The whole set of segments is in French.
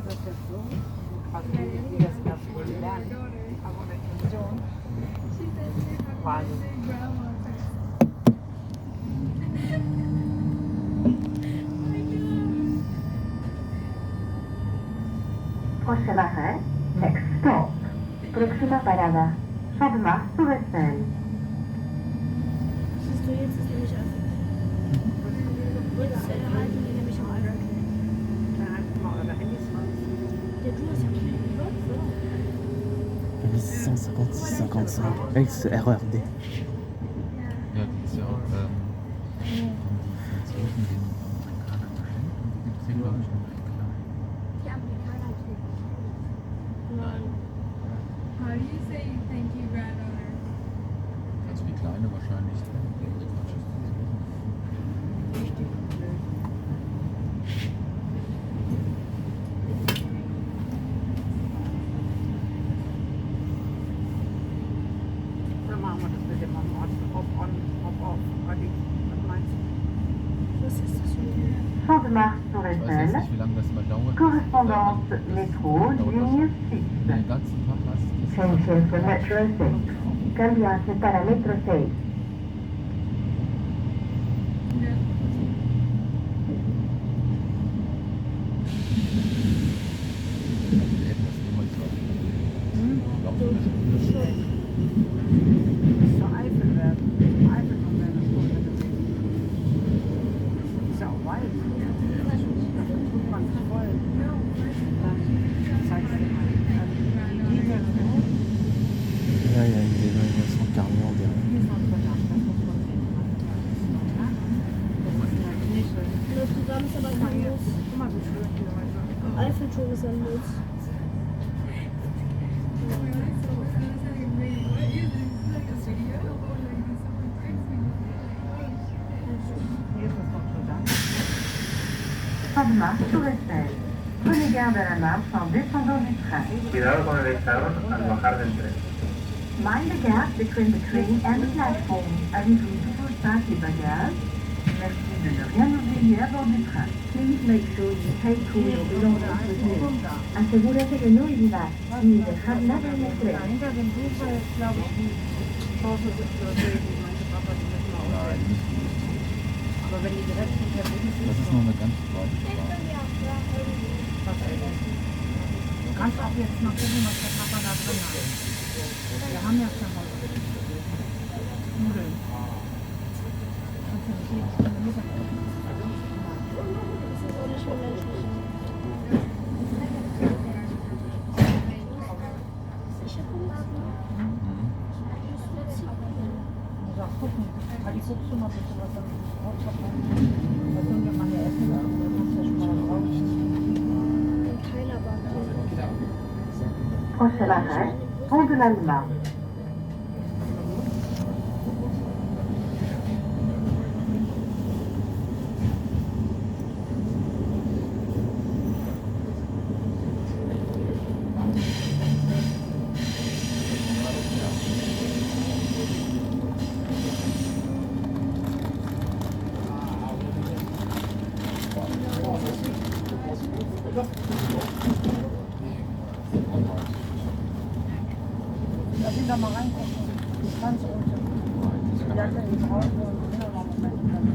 das jetzt so? Also wie das wohl lernen. Aber eine Intention. Wahnsinn. Prochain arrêt, next stop. Próxima parada, Champ-de-Mars Touressel. Siehst du, jetzt ist nämlich einfach. Jetzt halten die nämlich am Alter. Dann einfach mal eure Handys raus. Der du hast ja keinen Platz, oder? 856, 55. Avec ce RERD. Ja, die ist ja auch, haben die Franzosen den Amerikanern geschenkt und die gibt es hier, glaube ich, noch recht klein. Die Amerikaner kriegen. Nein. How do you say thank you, granddaughter? Also die kleine wahrscheinlich. Dann machen wir das mit dem Hop-on, Hop-off. Olli, was meinst du? Was ist das für ein Champ-de-Mars Ich weiß jetzt Touressel, nicht, wie lange das immer dauert. correspondance métro, ligne 6. Den ganzen Tag hast du das. Change for Metro 6. Cambiate para Metro 6. Wir hätten das niemals so. Ich glaube, so eine Stunde. So Eifel werden. Eifel noch mehr eine Stunde gewesen. Ist ja auch weit. Da tut man sich voll. Dann zeigst du mal. Die Linie so. Là, il y a une évaluation de carburant derrière. Hier ist noch drin. Das muss man sehen. Das ist eine Nische. Das Programm ist aber kein Muss. Guck mal, wie schön hier heute. Am Eiffelturm ist ein Muss. Hier ist es noch so dann. Champ-de-Mars Touressel. Prenez garde à la marche en descendant du train. Cuidado con el estado al bajar del tren. Mind the gap between the train and the platform. Avez-vous toujours sac et bagages? Merci de ne rien oublier à bord du train. Please make sure you take all your belongings with you. Asegúrate que no olvidas ni dejar nada en el tren. Hinter dem Buch ist, glaube ich, die Chance Situation, die meinte Papa, die müssen wir auch. Nein, nicht gut. Aber wenn die direkt hinter links Das ist, ist noch eine ganz breite Straße. du kannst auch jetzt mal gucken, was der Papa da drin hat. Wir haben ja schon mal Nudeln. Kannst du nicht jede Stunde Mittagessen? Das ist auch nicht mehr menschlich. Sicher Hunger? Ich muss auch gucken. Ali, guckst du mal bitte, was da rauskommt? Was sollen wir mal hier essen? Da kannst du ja schon mal was raus. Ein Keilerbahn. Prochain arrêt, Pont de l'Alma. Lass ihn da mal reingucken. Ganz unten. Die Jacke eben raus und noch einen Moment.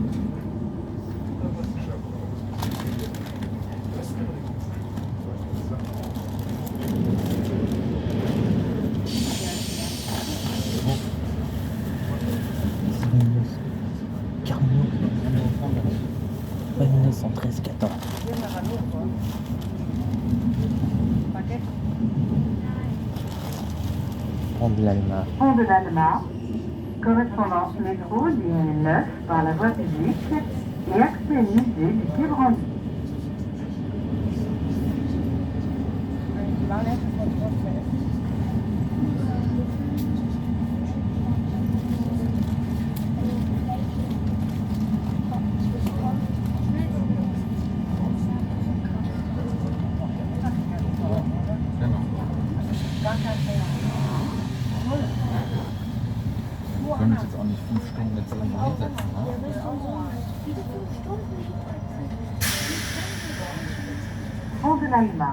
Carmignon. Ouais, 1913, 14. Gehen wir mal los, Baguette. Pont de l'Alma. Pont de l'Alma. Correspondance métro, ligne 9 par la voie publique et accès musée du Quai Branly. Die waren erst von Trotzdem. Genau. Gar kein Thema. Wir können uns jetzt auch nicht 5 Stunden jetzt irgendwo hinsetzen. Ne? Ja, weißt du, so viele 5 Stunden. Pont de l'Alma.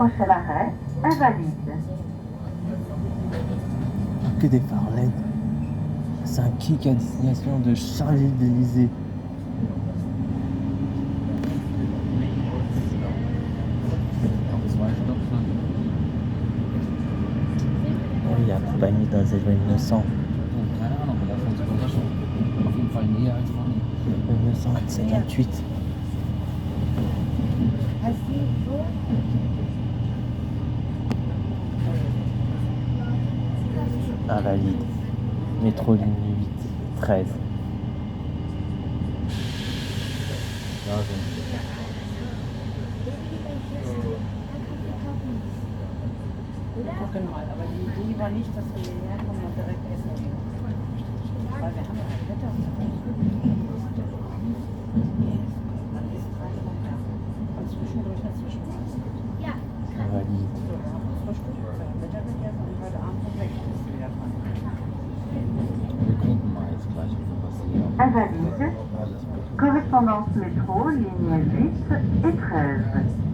Prochain arrêt, Invalide. Que des phares LED. C'est un kick à destination de Charles-Élysée. Noch 2 Stopfen. Il a accompagné dans les années 1900. Keine Ahnung, aber davon zu überraschen. Auf jeden Fall näher als vorhin. 1958. Invalide. Métro ligne 8, 13. Da sind Gucken mal, aber die Idee war nicht, dass wir hierher kommen und direkt essen gehen. Weil wir haben ja ein Wetter. Man isst dreimal mehr. Und zwischendurch eine Zwischenmahlzeit. Invalide. So, wir haben Frühstück, wir haben Mittagessen und heute Abend um 6 ist wieder dran. wir gucken mal jetzt gleich, was hier Invalide. alles wird. Correspondance métro, ligne 8 et 13.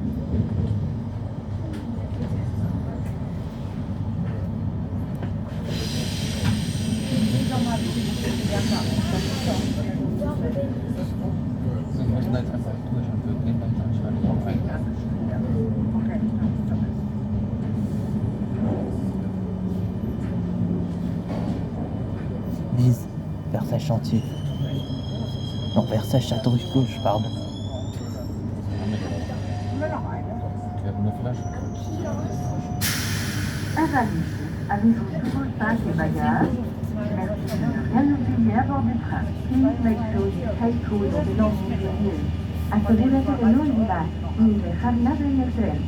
Wir müssen jetzt einfach durch und wir gehen dann anscheinend auch ein. Okay. Vise. Versailles Chantier. Non, Versailles Château-Gauche, pardon. Wir haben eine Flasche. Invalide. Avez-vous tout vos sacs et bagages? Merci de ne rien oublier à bord du train. Please make sure you take all your belongings with you. Asegúrate de no olvidar ni dejar nada en el tren.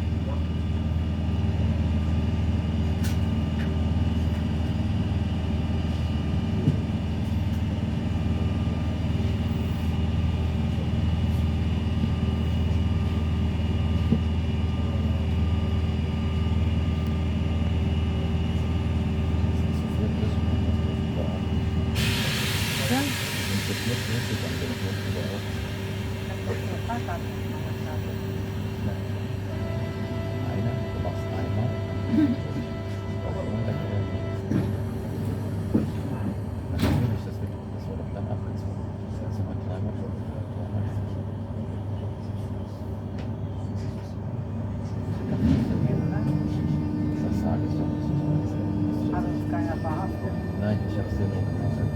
Einer, du machst einmal. Natürlich, das wird doch dann abgezogen. Das ist immer kleiner. Das sage ich doch nicht. Hat uns keiner verhaftet. Nein, ich habe es dir nur gesagt.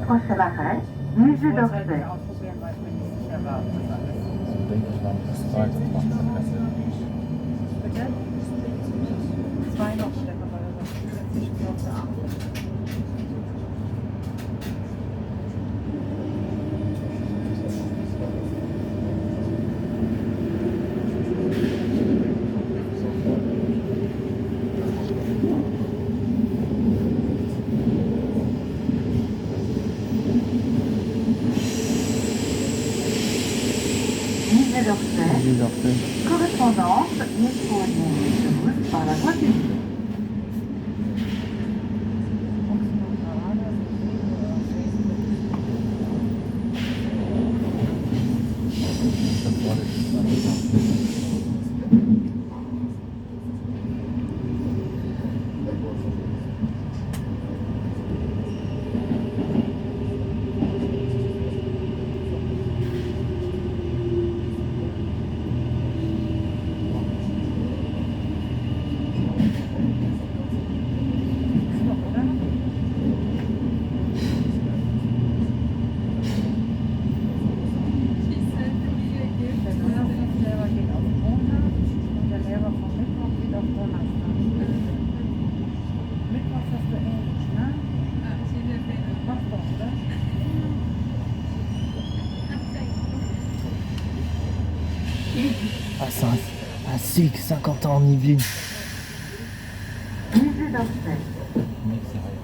Prochain arrêt, Musée Ich wollte halt d'Orsay. nicht ausprobieren, weil ich mir nicht sicher war. ob das alles So denke ich, war das zweite Fachverkette. Bitte? 2 noch Strecke, weil er sagt, zusätzlich auf der 8. Musée d'Orsay. Musée d'Orsay. Correspondance métro ligne 12 par la voie publique. Das vorne ist dann. À SIG, 50 ans en Yvelines. Musée d'Orsay. Nächste Halt.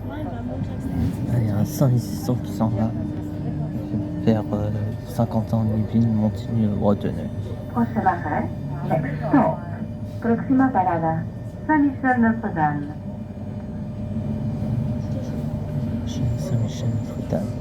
Souvent, il va monter Il y a un Saint-Vincent qui s'en va vers 50 ans de Yvelines, Montigny-Bretonneux. Prochain arrêt, next stop. Próxima parada, Saint-Michel-Notre-Dame. Chez Saint-Michel-Notre-Dame.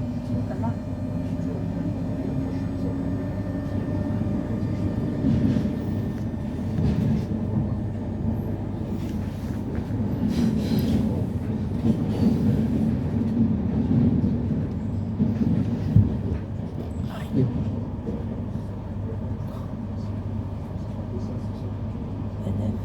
Arrivé. NF.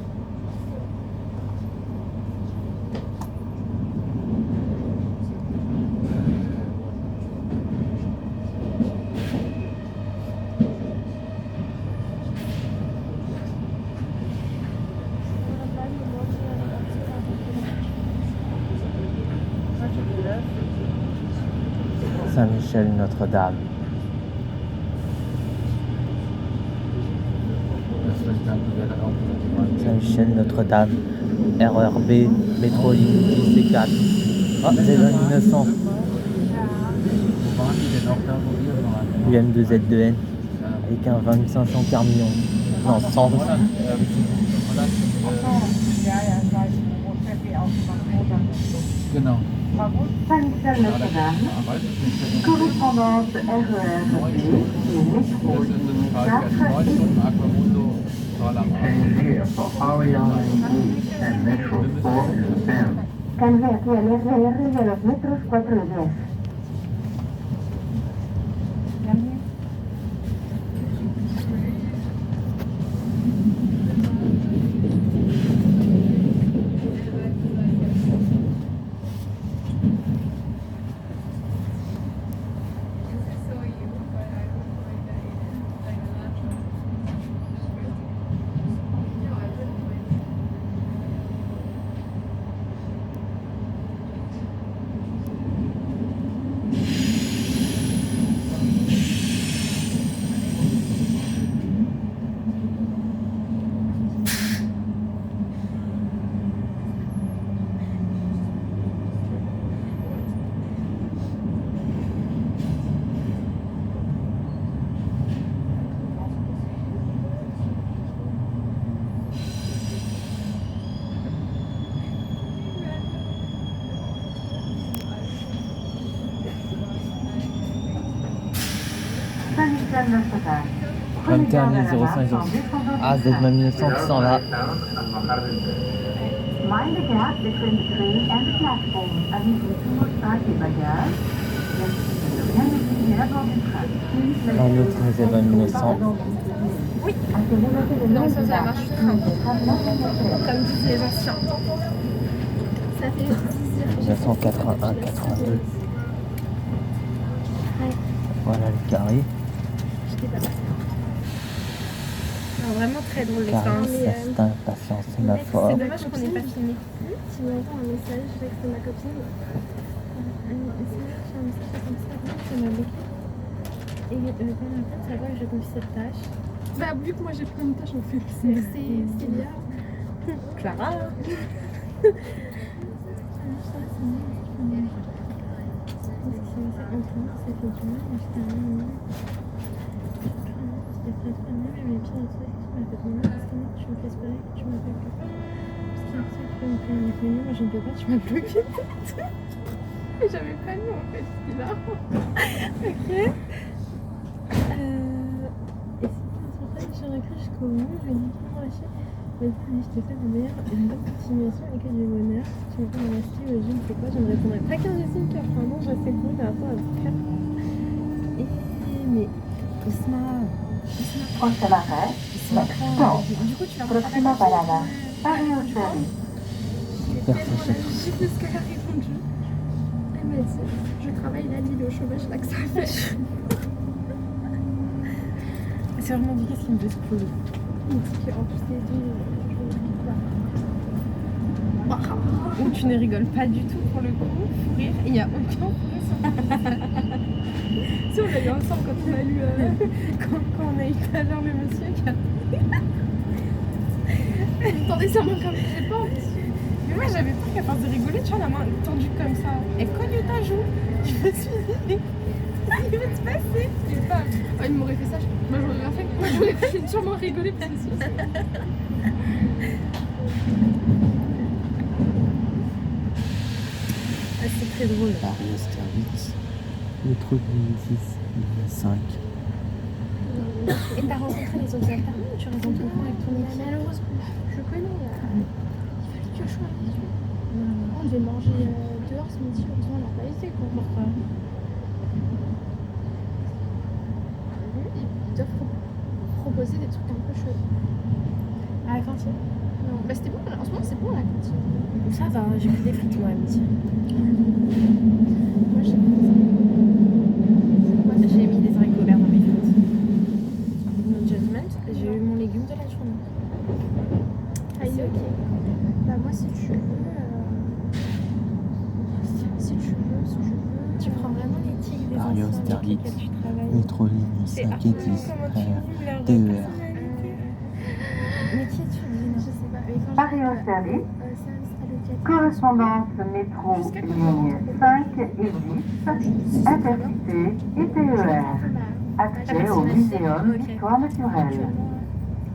Saint-Michel-Notre-Dame. Das vielleicht dann wäre auch. Saint-Michel-Notre-Dame. RERB, métro-ligne 10 et 4. Ah, c'est 1900. Wo waren die denn auch da, wo wir waren? UM2Z2N. Avec un 2500 camion. Non, 100. Holland, Holland, Ja, ich weiß, wo fährt die Autobahn runter? genau. War gut. Saint-Michel-Notre-Dame, Weiß ich nicht. correspondance RERB et métro Das ist ligne das 4 9 Stunden Aquamundo, Holland. Change here for Ariane and Metro 4 is 10. Cambia aquí al RR de los metros 4 y 10. saw you, but I don't mind that like a natural. No, I wouldn't mind. Saint-Michel-Notre-Dame. 21 05. Ah, Z-1900 qui s'en va. Down and bajar del tren. Mind the gap between the train and the platform. Avisez tous vos sacs et bagages. Merci de ne rien oublier à bord du train. Please make Un sure autre Z1900. Non, ça marche comme disent les anciens. Ça fait plaisir. 1981, 82. Voilà le carré. Non, vraiment très drôle Carré, l'expérience. Sastin, Patience, Sémaphore. C'est dommage qu'on n'ait pas filmé. Tu m'envoies un message, je sais que c'est ma copine. Un message comme ça, ça m'a bloqué. Et ben en fait, ça va que je confie cette tâche. Bah, vu que moi j'ai plein de tâches en fait, C'est bien. Clara. Moi je ne peux pas, tu m'as bloqué. mais j'avais pas lu en fait ce qu'il a. Ok. Et c'est pour ça que j'ai réécrit jusqu'au bout. Je lui ai dit comment lâcher. Il m'a dit je te fais la meilleure et une bonne continuation et que du bonheur. Tu me fais merci, je ne sais pas, je ne répondrai pas qu'un Jessica qui a fait un nom, je sais plus par rapport à ce cas. Et mais Isma. Prochain arrêt, next stop. Du coup, tu l'as Próxima parada, Paris Hôtel. J'ai fait ce qu'elle a répondu. Elle m'a dit je travaille la Lille au chômage là que ça fait. C'est vraiment dit qu'est-ce qui me fait exploser. Il me dit qu'en plus les deux, où tu ne rigoles pas du tout pour le coup, fou rire, il n'y a aucun fou rire sur ton visage. Si on l'a eu ensemble quand on a lu. Quand on a eu tout à l'heure le monsieur qui a... Attendez, ça manque un peu, j'ai pas envie. Mais moi j'avais pas qu'à force de rigoler, tu vois, la main tendue comme ça, elle cogne ta joue. Je me suis dit, il va se passer. Je sais pas. Oh, il m'aurait fait ça, moi j'aurais rien fait. Moi j'aurais sûrement rigolé parce que c'est. Ah, c'est très drôle. Paris Austerlitz, métro de ligne 6, ligne 5. Et t'as rencontré les autres alternants ou tu restes en ton coin avec ton équipe? Malheureusement, je connais. Il fallait que je sois avec eux. On devait manger dehors ce midi, heureusement on n'a pas été quoi. Pourquoi? Ils doivent proposer des trucs un peu chauds. À la cantine? Non, bah c'était bon, en ce moment c'est bon la cantine. Ça va, j'ai pris des frites moi à midi. Moi j'ai Moi j'ai mis des haricots verts dans mes frites. No judgment, j'ai eu mon légume de la journée. c'est ok. Bah moi si tu veux, Tu prends vraiment les tics des Paris anciens avec Austerlitz, lesquels tu travailles. métro ligne 5 et 10, TER. Mais qui es-tu, Lina? je sais pas, mais quand Paris Austerlitz, service à l'hôtel. correspondance métro ligne 5 et 10, Intercité et TER. Accès au Muséum d'Histoire Naturelle.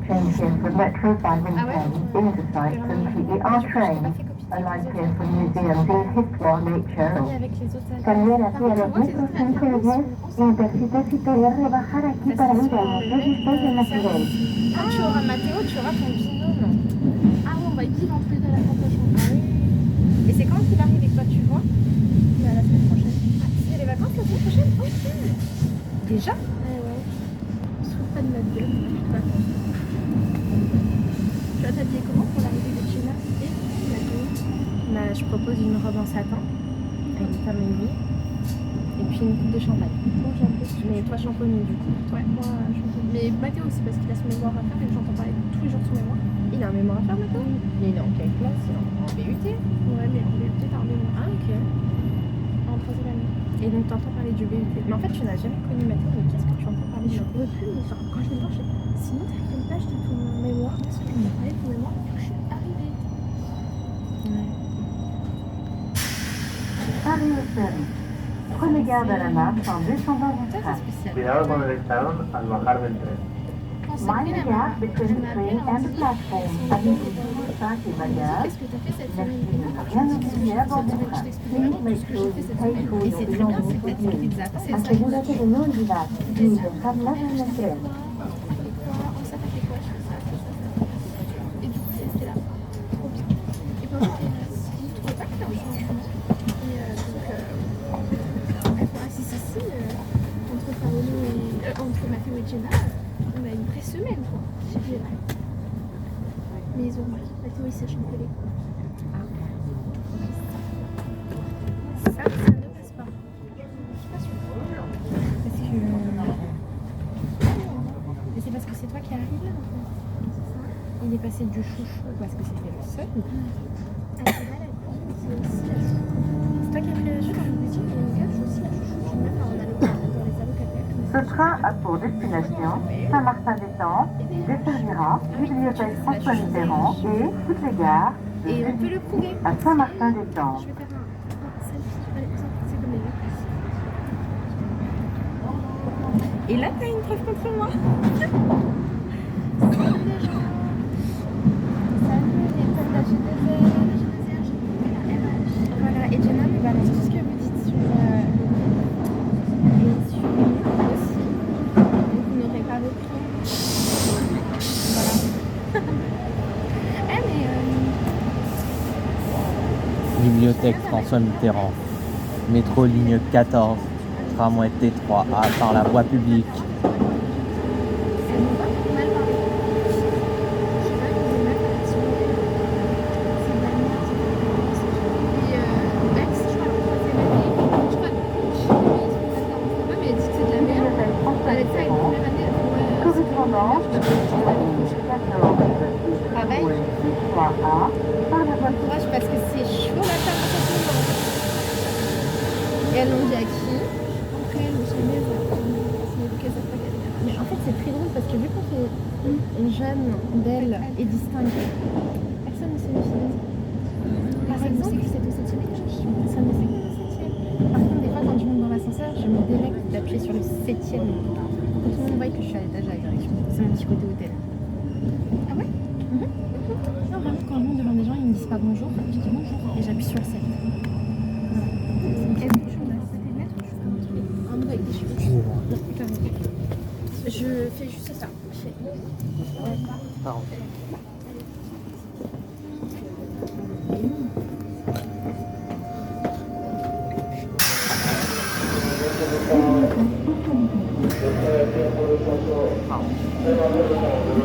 Change here for Metro 5 and 10, into site completely our train. Aligned here for museums in histoire, nature. Avec les autres Cambiar hacia los metros 5 y 10, Intercité y TER y bajar aquí para ir a los registros de Naturel. Quand tu auras Mathéo, tu auras ton binôme. Ah ouais, on va vivre en plus de la semaine prochaine. Ah oui. Et c'est quand qu'il arrive avec toi, tu vois? Bah, la semaine prochaine. Ah, c'est les vacances la semaine prochaine? Ok. Déjà? Ouais. On se fout pas de notre gueule. Tu vas t'habiller comment pour l'arrivée de Jenna et Mathéo? Bah, je propose une robe en satin avec une femme aiguille et puis une coupe de champagne. Moi j'ai un peu. Mais toi champomis du coup. Ouais, moi je suis. Mais Mathéo aussi parce qu'il a son mémoire à faire et que j'entends parler tous les jours de son mémoire. Il a un mémoire à faire maintenant? Il est en quelle classe? Il est en BUT? Ouais, mais on est peut-être un mémoire. Ah ok. En troisième année. Et donc t'entends parler du BUT. Mais en fait tu n'as jamais connu Mathéo, mais qu'est-ce que tu entends parler Je du ne peux plus, mais genre, quand je vais voir, je fais sinon t'as quelle page de ton mémoire? Parce que je me parlais de ton mémoire depuis que je suis arrivée. Ouais. Paris Austerlitz. Prenez garde à la marche en descendant du Ça train. c'est spécial. Cuidado con el escalón al bajar del tren. Quand c'est Mind vrai, the la gap between the train and the platform. Avez-vous toujours sac et bagages? qu'est-ce que t'as fait cette semaine? Merci de ne rien oublier avant du train. Please make sure you take all Et your c'est très bien, belongings c'est with peut-être you. pizza. C'est ça. Asegúrate de no olvidar tus dejarlas en el tren. Ça t'a fait quoi? Je fais ça. Et du coup, c'était là. Trop bien. Et puis en fait, je trouvais pas que c'était un changement. Et donc, entre Paolo et entre Mathéo et Jenna, on a une vraie semaine quoi. Chez Jenna. Mais ils ont remarqué que Mathéo il sèche un peu les coups. Ça ne passe pas. Je suis pas sûre. Parce que... Mais c'est parce que c'est toi qui arrives là en fait. Il est passé du chouchou parce que c'était le seul. Ah, Jenna, la cuisine, c'est aussi la chouchou. C'est toi qui as pris la Je chouchou? vous dis, il y a une gaffe aussi la chouchou. Je suis même en allocataire, dans les allocataires. Ce train a pour destination Saint-Martin-des-Temps, desservira Bibliothèque François Mitterrand et toutes les gares de Et on peut Juvisy le prouver. à Saint-Martin-des-Temps. Je vais faire un selfie. Allez, c'est comme les vacances. Et là t'as une preuve contre moi. Salut les gens. Salut les fans de la G2R, j'ai la RH. Voilà, et Jenna me balance tout ce que vous dites sur et sur nous aussi. Donc vous n'aurez pas repris. Voilà. Eh mais Bibliothèque François Mitterrand, métro ligne 14, tramway T3 à par la voie publique. elles m'ont pas mal parlé. Je sais pas, ils m'ont mal parlé sur c'est de la merde, c'est et Max, je crois, la troisième année, je crois, mais elle dit que c'est de la merde. Bibliothèque François Elle a dit ça une Mitterrand, première année, elle dit ouais, correspondance de ligne 14 Pareil. T3A par la voie Courage parce que c'est chaud la table en ce moment. Et elles l'ont dit à qui? après, elle me jamais c'est qu'elles savent pas qu'elle est là. Mais en fait c'est très drôle parce que vu qu'on fait jeune, belle et distincte, personne ne se méfie de ça. Par exemple, quand je monte dans l'ascenseur, je me délecte d'appuyer sur le 7e. Pour que tout le monde voit que je suis à l'étage à la direction. C'est mon petit côté hôtel. Ah ouais? Non, vraiment, quand je monte devant des gens, ils me disent pas bonjour, je dis bonjour et j'appuie sur le 7. Voilà. Est-ce que je suis à côté de mettre ou je suis dans le truc? En mode avec des cheveux. Je fais juste ça. Je fais... Pardon. Pardon.